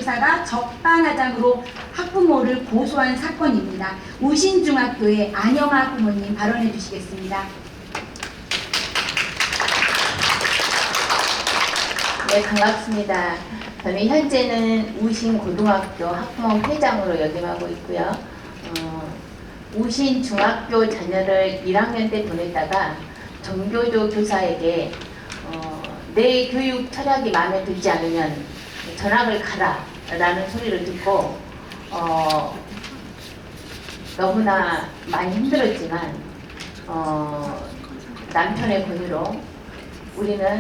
교사가 적반하장으로 학부모를 고소한 사건입니다. 우신중학교의 안영아 부모님 발언해 주시겠습니다. 네, 반갑습니다. 저는 현재는 우신고등학교 학부모 회장으로 역임하고 있고요. 우신중학교 자녀를 1학년 때 보냈다가 정교조 교사에게 내 교육 철학이 마음에 들지 않으면 전학을 가라 라는 소리를 듣고 너무나 많이 힘들었지만 남편의 권유로 우리는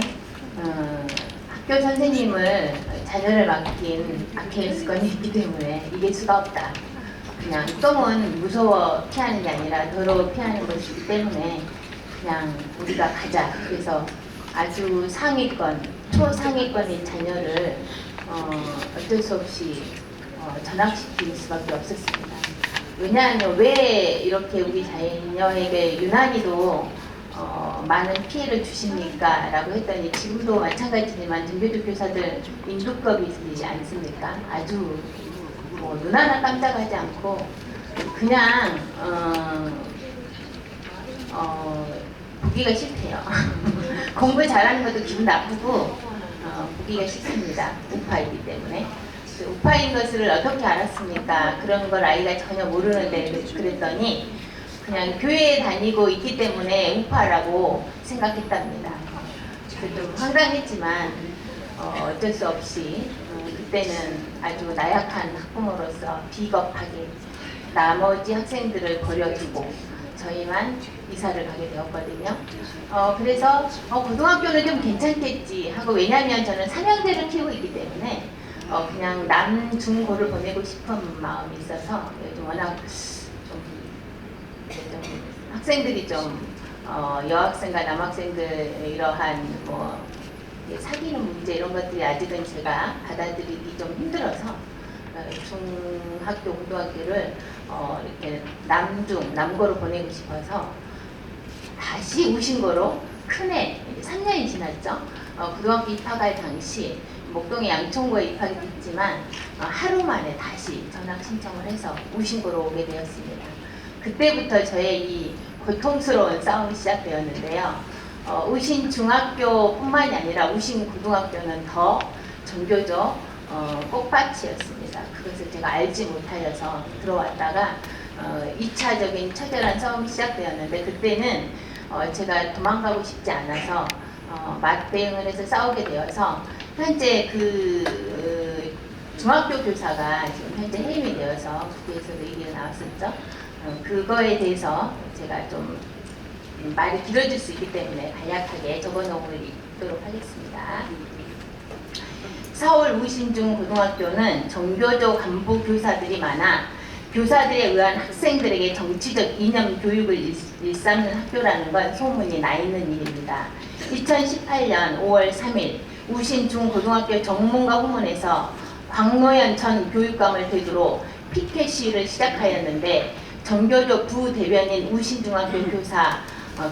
학교 선생님을 자녀를 맡긴 아킬레스건이 있기 때문에 이길 수가 없다. 그냥 똥은 무서워 피하는 게 아니라 더러워 피하는 것이기 때문에 그냥 우리가 가자. 그래서 아주 상위권, 초상위권인 자녀를 어쩔 수 없이 전학시킬 수밖에 없었습니다. 왜냐하면 왜 이렇게 우리 자녀에게 유난히도 많은 피해를 주십니까? 라고 했더니 지금도 마찬가지지만 정교조 교사들 임금급이지 않습니까? 아주 눈 하나 깜짝하지 않고 그냥 보기가 싫대요. 공부 잘하는 것도 기분 나쁘고 보기가 싫습니다. 우파이기 때문에. 우파인 것을 어떻게 알았습니까? 그런 걸 아이가 전혀 모르는데 그랬더니 그냥 교회에 다니고 있기 때문에 우파라고 생각했답니다. 그래서 좀 황당했지만 어쩔 수 없이 그때는 아주 나약한 학부모로서 비겁하게 나머지 학생들을 버려두고 저희만 이사를 가게 되었거든요. 그래서 고등학교는 좀 괜찮겠지 하고, 왜냐하면 저는 3형제를 키우고 있기 때문에 그냥 남중고를 보내고 싶은 마음이 있어서 요즘 워낙 좀 학생들이 좀 여학생과 남학생들 이러한 사귀는 문제 이런 것들이 아직은 제가 받아들이기 좀 힘들어서 중학교, 고등학교를 이렇게 남고로 보내고 싶어서 다시 우신고로 큰애 3년이 지났죠. 고등학교 입학할 당시 목동의 양천구에 입학이 됐지만 하루 만에 다시 전학 신청을 해서 우신고로 오게 되었습니다. 그때부터 저의 이 고통스러운 싸움이 시작되었는데요. 우신중학교뿐만이 아니라 우신고등학교는 더 정교조 꽃밭이었습니다. 그것을 제가 알지 못하여서 들어왔다가 2차적인 처절한 싸움이 시작되었는데, 그때는 제가 도망가고 싶지 않아서 맞대응을 해서 싸우게 되어서 현재 중학교 교사가 지금 현재 해임이 되어서 국회에서도 얘기가 나왔었죠. 그거에 대해서 제가 좀 말이 길어질 수 있기 때문에 간략하게 적어놓도록 하겠습니다. 서울 우신중 고등학교는 정교조 간부 교사들이 많아 교사들에 의한 학생들에게 정치적 이념 교육을 일삼는 학교라는 건 소문이 나 있는 일입니다. 2018년 5월 3일 우신중 고등학교 정문과 후문에서 광노현 전 교육감을 대두로 피켓 시위를 시작하였는데, 정교조 부대변인 우신중학교 교사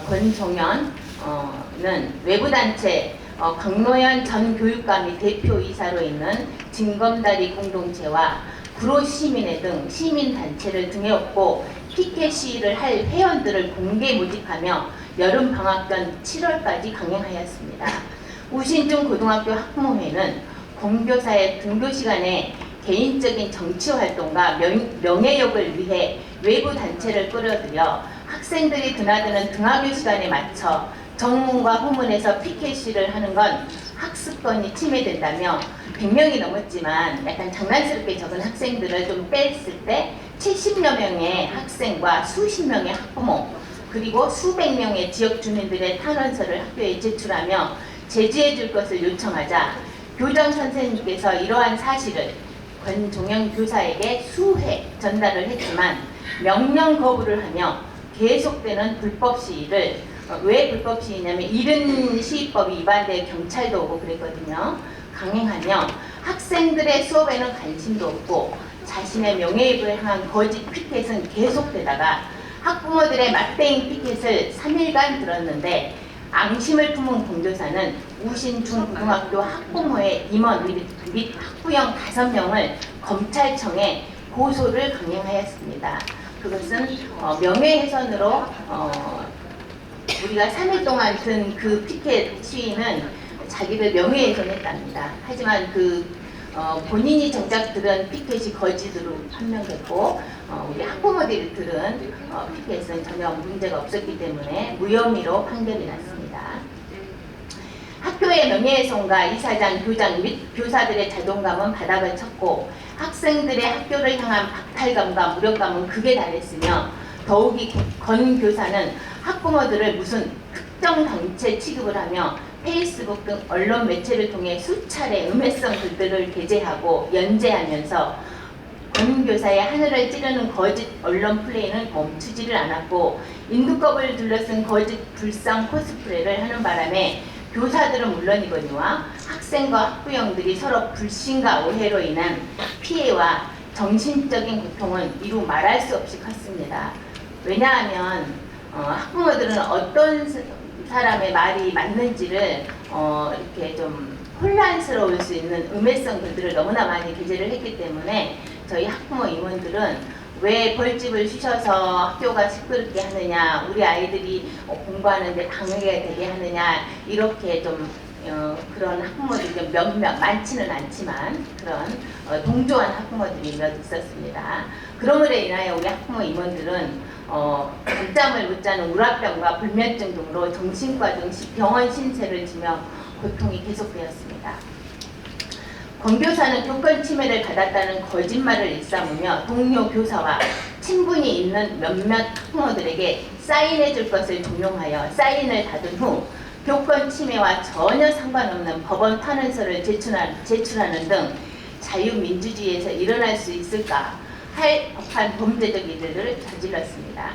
권종현은 외부단체 광노현 전 교육감이 대표이사로 있는 징검다리 공동체와 구로시민회 등 시민단체를 등에 업고 피켓 시위를 할 회원들을 공개 모집하며 여름방학 전 7월까지 강행하였습니다. 우신중 고등학교 학부모회는 공교사의 등교 시간에 개인적인 정치활동과 명예욕을 위해 외부 단체를 끌어들여 학생들이 드나드는 등하교 시간에 맞춰 정문과 후문에서 피켓시를 하는 건 학습권이 침해된다며 100명이 넘었지만 약간 장난스럽게 적은 학생들을 좀 뺐을 때 70여 명의 학생과 수십 명의 학부모 그리고 수백 명의 지역 주민들의 탄원서를 학교에 제출하며 제지해 줄 것을 요청하자 교장 선생님께서 이러한 사실을 권종현 교사에게 수회 전달을 했지만 명령 거부를 하며 계속되는 불법 시위를, 왜 불법 시위냐면 이른 시위법이 위반돼 경찰도 오고 그랬거든요. 강행하며 학생들의 수업에는 관심도 없고 자신의 명예욕을 향한 거짓 피켓은 계속되다가 학부모들의 맞대응 피켓을 3일간 들었는데 앙심을 품은 공교사는 우신중고등학교 학부모의 임원 및 및 학부형 5명을 검찰청에 고소를 강행하였습니다. 그것은 명예훼손으로 우리가 3일 동안 든 그 피켓 시위는 자기를 명예훼손했답니다. 하지만 본인이 정작 들은 피켓이 거짓으로 판명됐고 우리 학부모들이 들은 피켓은 전혀 문제가 없었기 때문에 무혐의로 판결이 났습니다. 학교의 명예훼손과 이사장, 교장 및 교사들의 자존감은 바닥을 쳤고 학생들의 학교를 향한 박탈감과 무력감은 극에 달했으며 더욱이 권 교사는 학부모들을 무슨 특정 단체 취급을 하며 페이스북 등 언론 매체를 통해 수차례 음해성 글들을 게재하고 연재하면서 권 교사의 하늘을 찌르는 거짓 언론 플레이는 멈추지를 않았고 인두껍을 둘러쓴 거짓 불상 코스프레를 하는 바람에 교사들은 물론이거니와 학생과 학부형들이 서로 불신과 오해로 인한 피해와 정신적인 고통은 이루 말할 수 없이 컸습니다. 왜냐하면 학부모들은 어떤 사람의 말이 맞는지를 이렇게 좀 혼란스러울 수 있는 음해성 글들을 너무나 많이 게재를 했기 때문에 저희 학부모 임원들은 왜 벌집을 쉬셔서 학교가 시끄럽게 하느냐, 우리 아이들이 공부하는데 방해가 되게 하느냐, 이렇게 좀 그런 학부모들이 좀 몇몇 많지는 않지만 그런 동조한 학부모들이 몇 있었습니다. 그러므로 인하여 우리 학부모 임원들은 잠잠을 못 자는 우라병과 불면증 등으로 정신과 등 병원 신세를 지며 고통이 계속되었습니다. 권 교사는 교권 침해를 받았다는 거짓말을 일삼으며 동료 교사와 친분이 있는 몇몇 학부모들에게 사인해 줄 것을 종용하여 사인을 받은 후 교권 침해와 전혀 상관없는 법원 탄원서를 제출하는 등 자유민주주의에서 일어날 수 있을까 할 법한 범죄적 일들을 저질렀습니다.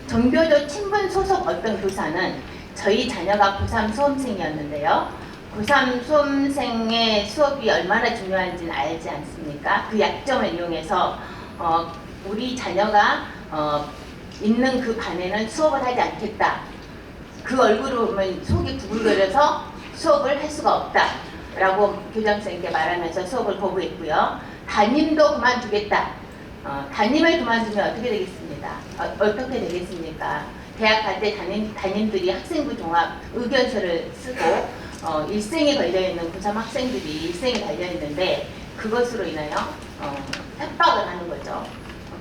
전교조 친분 소속 어떤 교사는 저희 자녀가 고3 수험생이었는데요. 고3 수험생의 수업이 얼마나 중요한지는 알지 않습니까? 그 약점을 이용해서 우리 자녀가 있는 그 반에는 수업을 하지 않겠다. 그 얼굴을 보면 속이 구글거려서 수업을 할 수가 없다. 라고 교장선생님께 말하면서 수업을 거부했고요. 담임도 그만두겠다. 담임을 그만두면 어떻게 되겠습니까? 어떻게 되겠습니까? 대학 갈 때 담임들이 학생부 종합 의견서를 쓰고 일생에 걸려있는 고3 학생들이 일생에 달려있는데 그것으로 인하여 협박을 하는 거죠.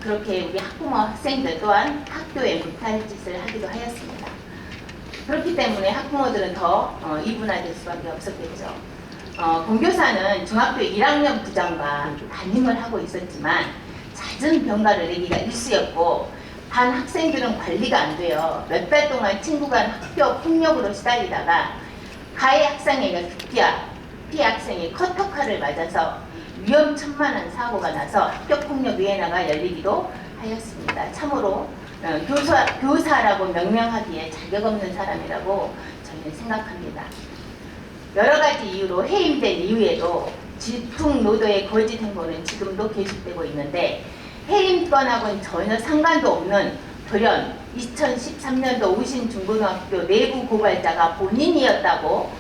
그렇게 우리 학부모 학생들 또한 학교에 못할 짓을 하기도 하였습니다. 그렇기 때문에 학부모들은 더 이분화될 수밖에 없었겠죠. 권교사는 중학교 1학년 부장과 담임을 하고 있었지만 잦은 병가를 내기가 일쑤였고 반 학생들은 관리가 안 돼요. 몇 달 동안 친구 간 학교 폭력으로 시달리다가 가해 학생에게 피해 학생이 커터칼을 맞아서 위험천만한 사고가 나서 학교폭력위원회가 열리기도 하였습니다. 참으로 교사라고 명명하기에 자격 없는 사람이라고 저는 생각합니다. 여러 가지 이유로 해임된 이후에도 질풍노도의 거짓 행보는 지금도 계속되고 있는데 해임권하고는 전혀 상관도 없는 돌연 2013년도 우신중고등학교 내부 고발자가 본인이었다고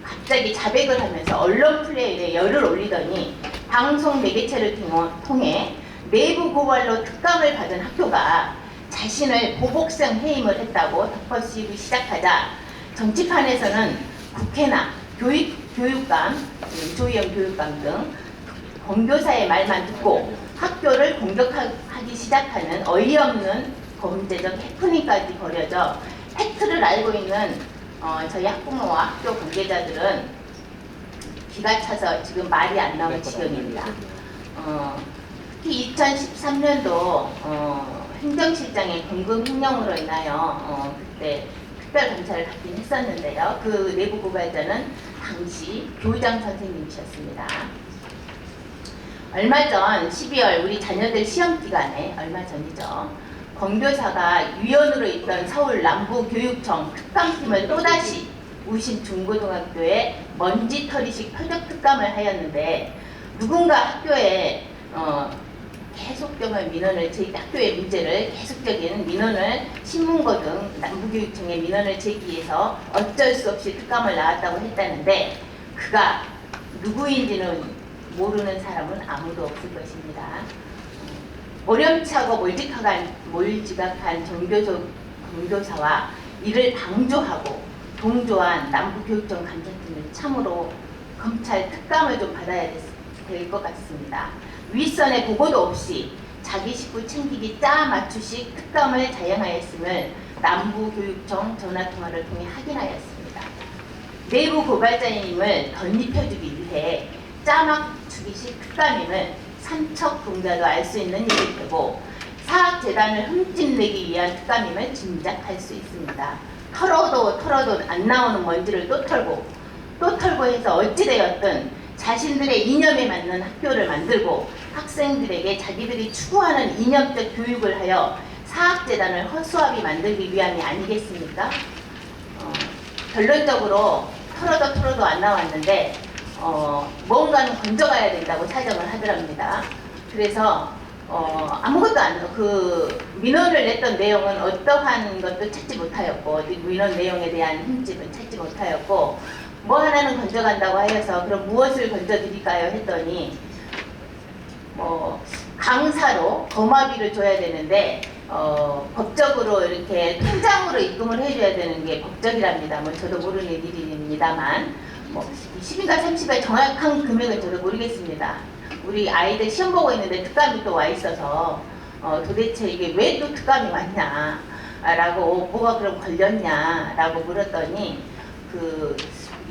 갑자기 자백을 하면서 언론 플레이에 열을 올리더니 방송 매개체를 통해 내부 고발로 특감을 받은 학교가 자신을 보복성 해임을 했다고 덮어씌우기 시작하자 정치판에서는 국회나 교육감, 조희영 교육감 등 권교사의 말만 듣고 학교를 공격하기 시작하는 어이없는 범죄적 해프닝까지 벌여져 팩트를 알고 있는 저희 학부모와 학교 관계자들은 기가 차서 지금 말이 안 나오는 지경입니다. 특히 2013년도 행정실장의 공금 횡령으로 인하여 그때 특별감사를 받긴 했었는데요. 그 내부 고발자는 당시 교장 선생님이셨습니다. 얼마 전 12월 우리 자녀들 시험 기간에 얼마 전이죠. 권교사가 위원으로 있던 서울 남부교육청 특감팀을 또다시 우신 중고등학교에 먼지털이식 표적 특감을 하였는데 누군가 학교에 계속적인 민원을 학교의 문제를 계속적인 민원을 신문고 등 남부교육청에 민원을 제기해서 어쩔 수 없이 특감을 나왔다고 했다는데 그가 누구인지는 모르는 사람은 아무도 없을 것입니다. 오렴치하고 몰지각한 종교사와 이를 방조하고 동조한 남부교육청 감찰팀은 참으로 검찰 특감을 좀 받아야 될 것 같습니다. 윗선의 보고도 없이 자기 식구 챙기기 짜 맞추식 특감을 자행하였음을 남부교육청 전화통화를 통해 확인하였습니다. 내부 고발자님을 덧입혀주기 위해 짜 맞추기식 특감임을 삼척동자도 알 수 있는 일이 되고 사학재단을 흠집내기 위한 특감임을 짐작할 수 있습니다. 털어도 안 나오는 먼지를 또 털고 해서 어찌되었든 자신들의 이념에 맞는 학교를 만들고 학생들에게 자기들이 추구하는 이념적 교육을 하여 사학재단을 허수아비 만들기 위함이 아니겠습니까? 결론적으로 털어도 안 나왔는데 뭔가는 건져가야 된다고 사정을 하더랍니다. 그래서 아무것도 민원을 냈던 내용은 어떠한 것도 찾지 못하였고 민원 내용에 대한 흠집은 찾지 못하였고 뭐 하나는 건져간다고 하여서 그럼 무엇을 건져드릴까요 했더니 강사로 거마비를 줘야 되는데 법적으로 이렇게 통장으로 입금을 해줘야 되는 게 법적이랍니다. 저도 모르는 일입니다만 20인가 30일 정확한 금액은 저도 모르겠습니다. 우리 아이들 시험 보고 있는데 특감이 또 와 있어서 도대체 이게 왜 또 특감이 왔냐 라고 뭐가 그럼 걸렸냐 라고 물었더니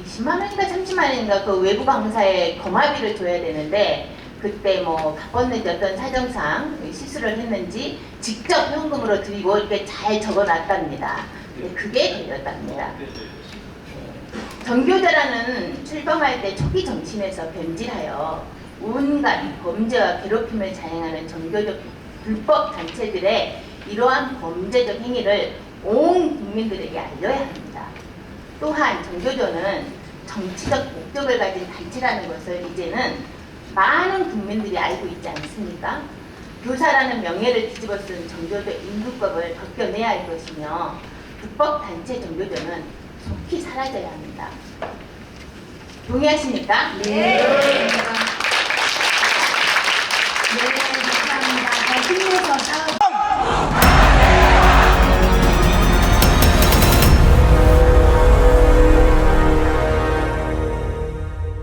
20만 원인가 30만 원인가 그 외부 강사에 거마비를 줘야 되는데 그때 바빴는지 어떤 사정상 실수를 했는지 직접 현금으로 드리고 이렇게 잘 적어놨답니다. 근데 그게 걸렸답니다. 전교자라는 출범할 때 초기 정신에서 변질하여 온갖 범죄와 괴롭힘을 자행하는 전교적 불법 단체들의 이러한 범죄적 행위를 온 국민들에게 알려야 합니다. 또한 전교조는 정치적 목적을 가진 단체라는 것을 이제는 많은 국민들이 알고 있지 않습니까? 교사라는 명예를 뒤집어 쓴 전교조 임금법을 벗겨내야 할 것이며 불법 단체 전교조는 속히 사라져야 합니다. 동의하십니까? 네.